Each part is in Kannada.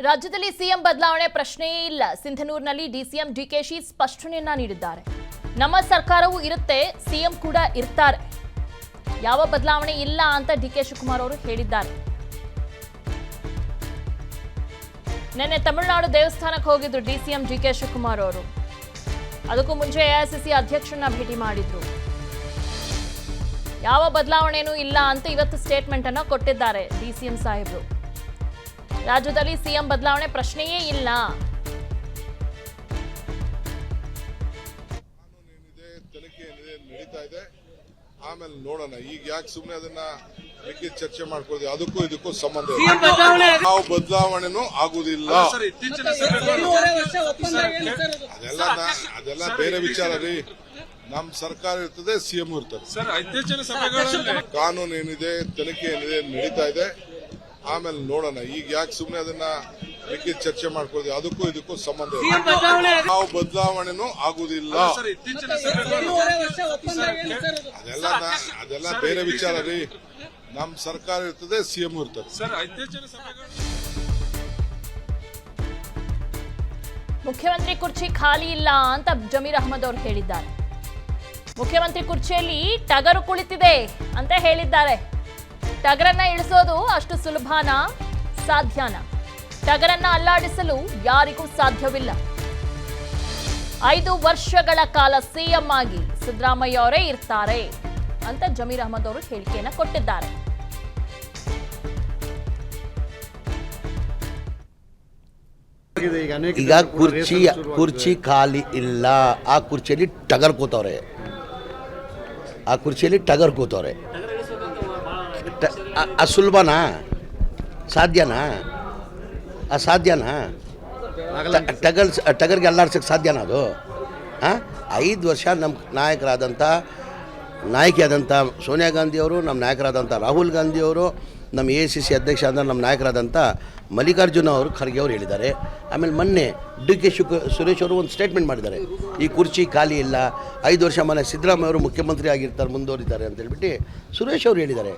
ರಾಜ್ಯದಲ್ಲಿ ಸಿಎಂ ಬದಲಾವಣೆ ಪ್ರಶ್ನೆಯೇ ಇಲ್ಲ. ಸಿಂಧನೂರಿನಲ್ಲಿ ಡಿಸಿಎಂ ಡಿಕೆಶಿ ಸ್ಪಷ್ಟನೆಯನ್ನ ನೀಡಿದ್ದಾರೆ. ನಮ್ಮ ಸರ್ಕಾರವೂ ಇರುತ್ತೆ, ಸಿಎಂ ಕೂಡ ಇರ್ತಾರೆ, ಯಾವ ಬದಲಾವಣೆ ಇಲ್ಲ ಅಂತ ಡಿಕೆ ಶಿವಕುಮಾರ್ ಅವರು ಹೇಳಿದ್ದಾರೆ. ನಿನ್ನೆ ತಮಿಳುನಾಡು ದೇವಸ್ಥಾನಕ್ಕೆ ಹೋಗಿದ್ರು ಡಿಸಿಎಂ ಡಿಕೆ ಶಿವಕುಮಾರ್ ಅವರು. ಅದಕ್ಕೂ ಮುಂಚೆ ಎಐಸಿಸಿ ಅಧ್ಯಕ್ಷರನ್ನ ಭೇಟಿ ಮಾಡಿದ್ರು. ಯಾವ ಬದಲಾವಣೆನೂ ಇಲ್ಲ ಅಂತ ಇವತ್ತು ಸ್ಟೇಟ್ಮೆಂಟ್ ಅನ್ನು ಕೊಟ್ಟಿದ್ದಾರೆ ಡಿಸಿಎಂ ಸಾಹೇಬರು. ರಾಜ್ಯದಲ್ಲಿ ಸಿಎಂ ಬದಲಾವಣೆ ಪ್ರಶ್ನೆಯೇ ಇಲ್ಲ. ತನಿಖೆ ನಡೀತಾ ಇದೆ, ಆಮೇಲೆ ನೋಡೋಣ. ಈಗ ಯಾಕೆ ಸುಮ್ಮನೆ ಅದನ್ನ ಲಿಖಿತ ಚರ್ಚೆ ಮಾಡ್ಕೊಳ್ಳೋದು? ಅದಕ್ಕೂ ಇದಕ್ಕೂ ಸಂಬಂಧ ಯಾವ ಬದಲಾವಣೆನೂ ಆಗುದಿಲ್ಲ. ಅದೆಲ್ಲ ಬೇರೆ ವಿಚಾರ ರೀ. ನಮ್ ಸರ್ಕಾರ ಇರ್ತದೆ, ಸಿಎಂ ಇರ್ತದೆ. ಕಾನೂನು ಏನಿದೆ, ತನಿಖೆ ಏನಿದೆ ನಡೀತಾ ಇದೆ, ಆಮೇಲೆ ನೋಡೋಣ. ಈಗ ಯಾಕೆ ಸುಮ್ಮನೆ ಅದನ್ನ ಲಿಖಿತ ಚರ್ಚೆ ಮಾಡ್ಕೊಳ್ಳೋದು? ಅದಕ್ಕೂ ಇದಕ್ಕೂ ಸಂಬಂಧ ಯಾವ ಬದಲಾವಣೆನೂ ಆಗುದಿಲ್ಲ. ಅದೆಲ್ಲ ಬೇರೆ ವಿಚಾರ ರೀ. ನಮ್ ಸರ್ಕಾರ ಇರ್ತದೆ, ಸಿಎಂ ಇರ್ತದೆ. ಮುಖ್ಯಮಂತ್ರಿ ಕುರ್ಚಿ ಖಾಲಿ ಇಲ್ಲ ಅಂತ ಜಮೀರ್ ಅಹಮದ್ ಅವರು ಹೇಳಿದ್ದಾರೆ. ಮುಖ್ಯಮಂತ್ರಿ ಕುರ್ಚಿಯಲ್ಲಿ ಟಗರು ಕುಳಿತಿದೆ ಅಂತ ಹೇಳಿದ್ದಾರೆ. ಟಗರನ್ನ ಇಳಿಸೋದು ಅಷ್ಟು ಸುಲಭನಾ? ಸಾಧ್ಯನಾ? ಟಗರನ್ನ ಅಲ್ಲಾಡಿಸಲು ಯಾರಿಗೂ ಸಾಧ್ಯವಿಲ್ಲ. 5 ವರ್ಷಗಳ ಕಾಲ ಸಿಎಂ ಆಗಿ ಸಿದ್ದರಾಮಯ್ಯ ಅವರೇ ಇರ್ತಾರೆ ಅಂತ ಜಮೀರ್ ಅಹಮದ್ ಅವರು ಹೇಳಿಕೆಯನ್ನ ಕೊಟ್ಟಿದ್ದಾರೆ. ಈಗ ಕುರ್ಚಿ ಖಾಲಿ ಇಲ್ಲ. ಆ ಕುರ್ಚಿಯಲ್ಲಿ ಟಗರ್ ಕೂತವ್ರೆ. ಸುಲಭನಾ? ಸಾಧ್ಯನಾ? ಟಗರ್ಗೆ ಅಲ್ಲಾಡ್ಸಕ್ಕೆ ಸಾಧ್ಯನಾ ಅದು? 5 ವರ್ಷ ನಮ್ಮ ನಾಯಕಿಯಾದಂಥ ಸೋನಿಯಾ ಗಾಂಧಿಯವರು, ನಮ್ಮ ನಾಯಕರಾದಂಥ ರಾಹುಲ್ ಗಾಂಧಿಯವರು, ನಮ್ಮ AICC ಅಧ್ಯಕ್ಷ ಆದ ನಮ್ಮ ನಾಯಕರಾದಂಥ ಮಲ್ಲಿಕಾರ್ಜುನ ಅವರು, ಖರ್ಗೆ ಅವರು ಹೇಳಿದ್ದಾರೆ. ಆಮೇಲೆ ಮೊನ್ನೆ DK ಸುರೇಶ್ ಅವರು ಒಂದು ಸ್ಟೇಟ್ಮೆಂಟ್ ಮಾಡಿದ್ದಾರೆ, ಈ ಕುರ್ಚಿ ಖಾಲಿ ಇಲ್ಲ, 5 ವರ್ಷ ಮನೆ ಸಿದ್ದರಾಮಯ್ಯ ಅವರು ಮುಖ್ಯಮಂತ್ರಿ ಆಗಿರ್ತಾರೆ, ಮುಂದುವರಿತಾರೆ ಅಂತ ಹೇಳ್ಬಿಟ್ಟು ಸುರೇಶ್ ಅವರು ಹೇಳಿದ್ದಾರೆ.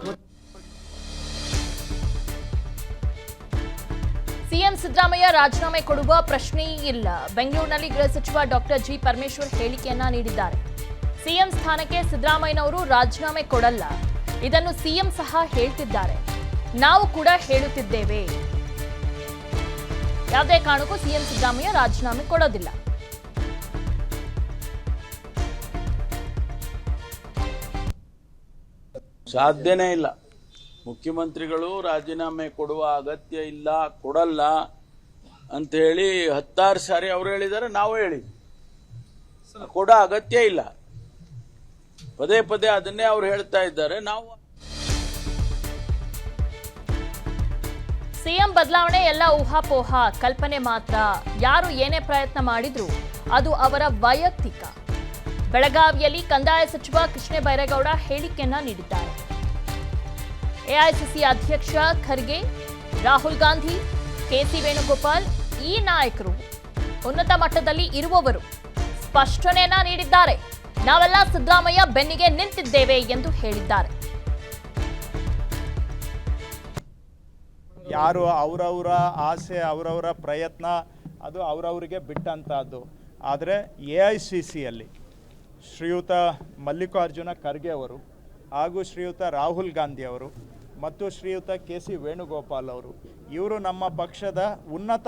ಸಿಎಂ ಸಿದ್ದರಾಮಯ್ಯ ರಾಜೀನಾಮೆ ಕೊಡುವ ಪ್ರಶ್ನೆಯೇ ಇಲ್ಲ. ಬೆಂಗಳೂರಿನಲ್ಲಿ ಗೃಹ ಸಚಿವ ಡಾಕ್ಟರ್ ಜಿ ಪರಮೇಶ್ವರ್ ಹೇಳಿಕೆಯನ್ನ ನೀಡಿದ್ದಾರೆ. ಸಿಎಂ ಸ್ಥಾನಕ್ಕೆ ಸಿದ್ದರಾಮಯ್ಯನವರು ರಾಜೀನಾಮೆ ಕೊಡಲ್ಲ, ಇದನ್ನು ಸಿಎಂ ಸಹ ಹೇಳ್ತಿದ್ದಾರೆ, ನಾವು ಕೂಡ ಹೇಳುತ್ತಿದ್ದೇವೆ. ಯಾವುದೇ ಕಾರಣಕ್ಕೂ ಸಿಎಂ ಸಿದ್ದರಾಮಯ್ಯ ರಾಜೀನಾಮೆ ಕೊಡೋದಿಲ್ಲ. ಸಾಧ್ಯನೇ ಇಲ್ಲ. ಮುಖ್ಯಮಂತ್ರಿಗಳು ರಾಜೀನಾಮೆ ಕೊಡುವ ಅಗತ್ಯ ಇಲ್ಲ, ಕೊಡಲ್ಲ ಅಂತ ಹೇಳಿ 10 ಸಾರಿ ಅವರು ಹೇಳಿದ್ದಾರೆ, ನಾವು ಹೇಳಿದ್ವಿ. ಕೊಡೋ ಅಗತ್ಯ ಇಲ್ಲ. ಪದೇ ಪದೇ ಅದನ್ನೇ ಅವ್ರು ಹೇಳ್ತಾ ಇದ್ದಾರೆ. ನಾವು ಸಿಎಂ ಬದಲಾವಣೆ ಎಲ್ಲ ಊಹಾಪೋಹ, ಕಲ್ಪನೆ ಮಾತ್ರ. ಯಾರು ಏನೇ ಪ್ರಯತ್ನ ಮಾಡಿದ್ರು ಅದು ಅವರ ವೈಯಕ್ತಿಕ. ಬೆಳಗಾವಿಯಲ್ಲಿ ಕಂದಾಯ ಸಚಿವ ಕೃಷ್ಣ ಬೈರೇಗೌಡ ಹೇಳಿಕೆಯನ್ನ ನೀಡಿದ್ದಾರೆ. ಎಐಸಿಸಿ ಅಧ್ಯಕ್ಷ ಖರ್ಗೆ, ರಾಹುಲ್ ಗಾಂಧಿ, KC ವೇಣುಗೋಪಾಲ್ ಈ ನಾಯಕರು ಉನ್ನತ ಮಟ್ಟದಲ್ಲಿ ಇರುವವರು ಸ್ಪಷ್ಟನೆಯನ್ನ ನೀಡಿದ್ದಾರೆ. ನಾವೆಲ್ಲ ಸಿದ್ದರಾಮಯ್ಯ ಬೆನ್ನಿಗೆ ನಿಂತಿದ್ದೇವೆ ಎಂದು ಹೇಳಿದ್ದಾರೆ. ಯಾರು ಅವರವರ ಆಸೆ, ಅವರವರ ಪ್ರಯತ್ನ, ಅದು ಅವರವರಿಗೆ ಬಿಟ್ಟಂತಹದ್ದು. ಆದರೆ AICCಯಲ್ಲಿ ಶ್ರೀಯುತ ಮಲ್ಲಿಕಾರ್ಜುನ ಖರ್ಗೆ ಅವರು ಹಾಗೂ ಶ್ರೀಯುತ ರಾಹುಲ್ ಗಾಂಧಿ ಅವರು ಮತ್ತು ಶ್ರೀಯುತ KC ವೇಣುಗೋಪಾಲ್ ಅವರು, ಇವರು ನಮ್ಮ ಪಕ್ಷದ ಉನ್ನತ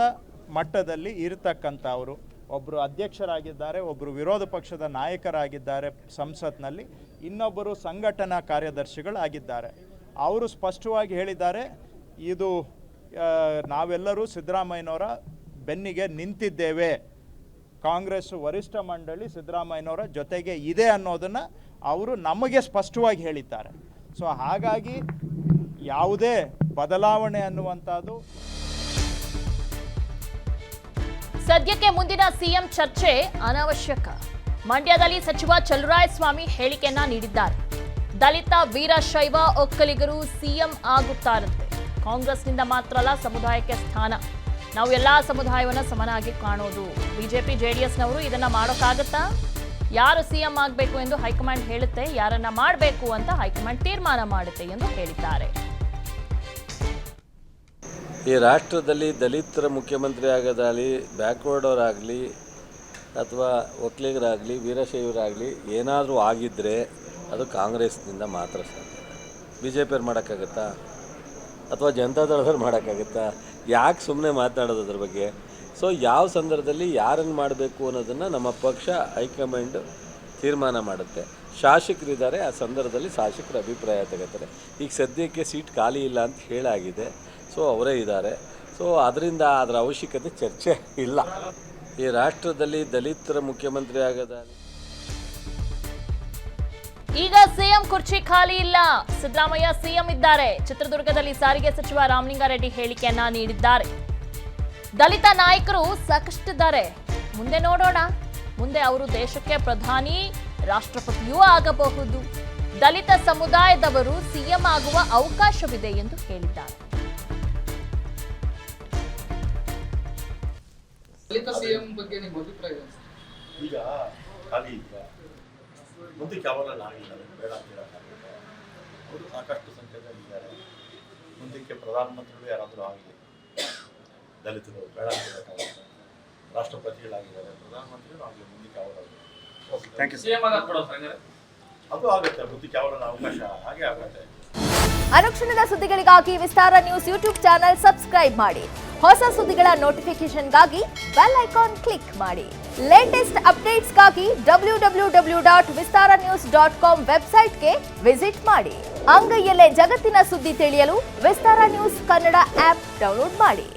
ಮಟ್ಟದಲ್ಲಿ ಇರತಕ್ಕಂಥವರು. ಒಬ್ಬರು ಅಧ್ಯಕ್ಷರಾಗಿದ್ದಾರೆ, ಒಬ್ಬರು ವಿರೋಧ ಪಕ್ಷದ ನಾಯಕರಾಗಿದ್ದಾರೆ ಸಂಸತ್ನಲ್ಲಿ, ಇನ್ನೊಬ್ಬರು ಸಂಘಟನಾ ಕಾರ್ಯದರ್ಶಿಗಳಾಗಿದ್ದಾರೆ. ಅವರು ಸ್ಪಷ್ಟವಾಗಿ ಹೇಳಿದ್ದಾರೆ, ಇದು ನಾವೆಲ್ಲರೂ ಸಿದ್ದರಾಮಯ್ಯನವರ ಬೆನ್ನಿಗೆ ನಿಂತಿದ್ದೇವೆ, ಕಾಂಗ್ರೆಸ್ ವರಿಷ್ಠ ಮಂಡಳಿ ಸಿದ್ದರಾಮಯ್ಯನವರ ಜೊತೆಗೆ ಇದೆ ಅನ್ನೋದನ್ನು ಅವರು ನಮಗೆ ಸ್ಪಷ್ಟವಾಗಿ ಹೇಳಿದ್ದಾರೆ. ಸೊ ಹಾಗಾಗಿ ಯಾವುದೇ ಬದಲಾವಣೆ ಅನ್ನುವಂಥದ್ದು ಸದ್ಯಕ್ಕೆ ಮುಂದಿನ ಸಿಎಂ ಚರ್ಚೆ ಅನವಶ್ಯಕ. ಮಂಡ್ಯದಲ್ಲಿ ಸಚಿವ ಚಲುವರಾಯಸ್ವಾಮಿ ಹೇಳಿಕೆಯನ್ನ ನೀಡಿದ್ದಾರೆ. ದಲಿತ ವೀರಶೈವ ಒಕ್ಕಲಿಗರು ಸಿಎಂ ಆಗುತ್ತಾರಂತೆ. ಕಾಂಗ್ರೆಸ್ನಿಂದ ಮಾತ್ರ ಅಲ್ಲ, ಸಮುದಾಯಕ್ಕೆ ಸ್ಥಾನ. ನಾವು ಎಲ್ಲಾ ಸಮುದಾಯವನ್ನು ಸಮನಾಗಿ ಕಾಣೋದು. ಬಿಜೆಪಿ JDSನವರು ಇದನ್ನ ಮಾಡೋಕ್ಕಾಗತ್ತಾ? ಯಾರು ಸಿಎಂ ಆಗಬೇಕು ಎಂದು ಹೈಕಮಾಂಡ್ ಹೇಳುತ್ತೆ, ಯಾರನ್ನ ಮಾಡಬೇಕು ಅಂತ ಹೈಕಮಾಂಡ್ ತೀರ್ಮಾನ ಮಾಡುತ್ತೆ ಎಂದು ಹೇಳಿದ್ದಾರೆ. ಈ ರಾಷ್ಟ್ರದಲ್ಲಿ ದಲಿತರ ಮುಖ್ಯಮಂತ್ರಿ ಆಗೋದಾಗಲಿ ಬ್ಯಾಕ್ವರ್ಡ್ ಅವರಾಗಲಿ ಅಥವಾ ಒಕ್ಕಲಿಗರಾಗಲಿ ವೀರಶೈವರಾಗಲಿ ಏನಾದರೂ ಆಗಿದ್ದರೆ ಅದು ಕಾಂಗ್ರೆಸ್ನಿಂದ ಮಾತ್ರ ಸಾಧ್ಯ. ಬಿ ಜೆ ಪಿಯವ್ರು ಮಾಡೋಕ್ಕಾಗತ್ತಾ ಅಥವಾ ಜನತಾದಳದವ್ರು ಮಾಡೋಕ್ಕಾಗತ್ತಾ? ಯಾಕೆ ಸುಮ್ಮನೆ ಮಾತನಾಡೋದು ಅದ್ರ ಬಗ್ಗೆ? ಸೊ ಯಾವ ಸಂದರ್ಭದಲ್ಲಿ ಯಾರನ್ನು ಮಾಡಬೇಕು ಅನ್ನೋದನ್ನು ನಮ್ಮ ಪಕ್ಷ ಹೈಕಮಾಂಡ್ ತೀರ್ಮಾನ ಮಾಡುತ್ತೆ. ಶಾಸಕರಿದ್ದಾರೆ, ಆ ಸಂದರ್ಭದಲ್ಲಿ ಶಾಸಕರ ಅಭಿಪ್ರಾಯ ತಗೋತಾರೆ. ಈಗ ಸದ್ಯಕ್ಕೆ ಸೀಟ್ ಖಾಲಿ ಇಲ್ಲ ಅಂತ ಹೇಳಾಗಿದೆ. ಸೊ ಅವರೇ ಇದ್ದಾರೆ. ಸೊ ಅದರಿಂದ ಅದರ ಅವಶ್ಯಕತೆ ಚರ್ಚೆ ಇಲ್ಲ. ಈ ರಾಷ್ಟ್ರದಲ್ಲಿ ದಲಿತರ ಮುಖ್ಯಮಂತ್ರಿ ಆಗೋದಾಗಲಿ ಈಗ ಸಿಎಂ ಕುರ್ಚಿ ಖಾಲಿ ಇಲ್ಲ, ಸಿದ್ದರಾಮಯ್ಯ ಸಿಎಂ ಇದ್ದಾರೆ. ಚಿತ್ರದುರ್ಗದಲ್ಲಿ ಸಾರಿಗೆ ಸಚಿವ ರಾಮಲಿಂಗಾರೆಡ್ಡಿ ಹೇಳಿಕೆಯನ್ನ ನೀಡಿದ್ದಾರೆ. ದಲಿತ ನಾಯಕರು ಸಾಕಷ್ಟಿದ್ದಾರೆ, ಮುಂದೆ ನೋಡೋಣ. ಮುಂದೆ ಅವರು ದೇಶಕ್ಕೆ ಪ್ರಧಾನಿ ರಾಷ್ಟ್ರಪತಿಯೂ ಆಗಬಹುದು. ದಲಿತ ಸಮುದಾಯದವರು ಸಿಎಂ ಆಗುವ ಅವಕಾಶವಿದೆ ಎಂದು ಹೇಳಿದ್ದಾರೆ. ದಲಿತ ಸಿಎಂ ಬಗ್ಗೆ ನಿಮ್ಮ ಅಭಿಪ್ರಾಯ? ಈಗ ಖಾಲಿ ಈಗ ಮುಂದಕ್ಕೆ ಯಾವಾಗ ಆಗಿದ್ದಾರೆ ಬೇಡ ಅಂತ ಹೇಳೋಕ್ಕಾಗುತ್ತೆ. ಅವರು ಸಾಕಷ್ಟು ಸಂಖ್ಯೆಯಲ್ಲಿದ್ದಾರೆ. ಮುಂದಕ್ಕೆ ಪ್ರಧಾನಮಂತ್ರಿಗಳು ಯಾರಾದರೂ ಆಗಲಿ, ದಲಿತರು ಬೇಡ ಅಂತ ಹೇಳೋಕ್ಕಾಗುತ್ತೆ. ರಾಷ್ಟ್ರಪತಿಗಳಾಗಿದ್ದಾರೆ, ಪ್ರಧಾನಮಂತ್ರಿಗಳು ಆಗಲಿ, ಮುಂದಕ್ಕೆ ಯಾವಾಗಲೂ ಥ್ಯಾಂಕ್ ಯು. ಸಿಎಂ ಆಗೋದು ಅದು ಆಗುತ್ತೆ, ಮುಂದಕ್ಕೆ ಯಾವಾಗ ಅವಕಾಶ ಹಾಗೆ ಆಗುತ್ತೆ. ಅನುಕ್ಷಣದ ಸುದ್ದಿಗಳಿಗಾಗಿ ವಿಸ್ತಾರ ನ್ಯೂಸ್ ಯೂಟ್ಯೂಬ್ ಚಾನೆಲ್ ಸಬ್ಸ್ಕ್ರೈಬ್ ಮಾಡಿ. ಹೊಸ ಸುದ್ದಿಗಳ ನೋಟಿಫಿಕೇಶನ್ಗಾಗಿ ಬೆಲ್ ಐಕಾನ್ ಕ್ಲಿಕ್ ಮಾಡಿ. ಲೇಟೆಸ್ಟ್ ಅಪ್ಡೇಟ್ಸ್ಗಾಗಿ www.vistaranews.com ವೆಬ್ಸೈಟ್ಗೆ ವಿಸಿಟ್ ಮಾಡಿ. ಅಂಗೈಯಲ್ಲೇ ಜಗತ್ತಿನ ಸುದ್ದಿ ತಿಳಿಯಲು ವಿಸ್ತಾರ ನ್ಯೂಸ್ ಕನ್ನಡ ಆಪ್ ಡೌನ್ಲೋಡ್ ಮಾಡಿ.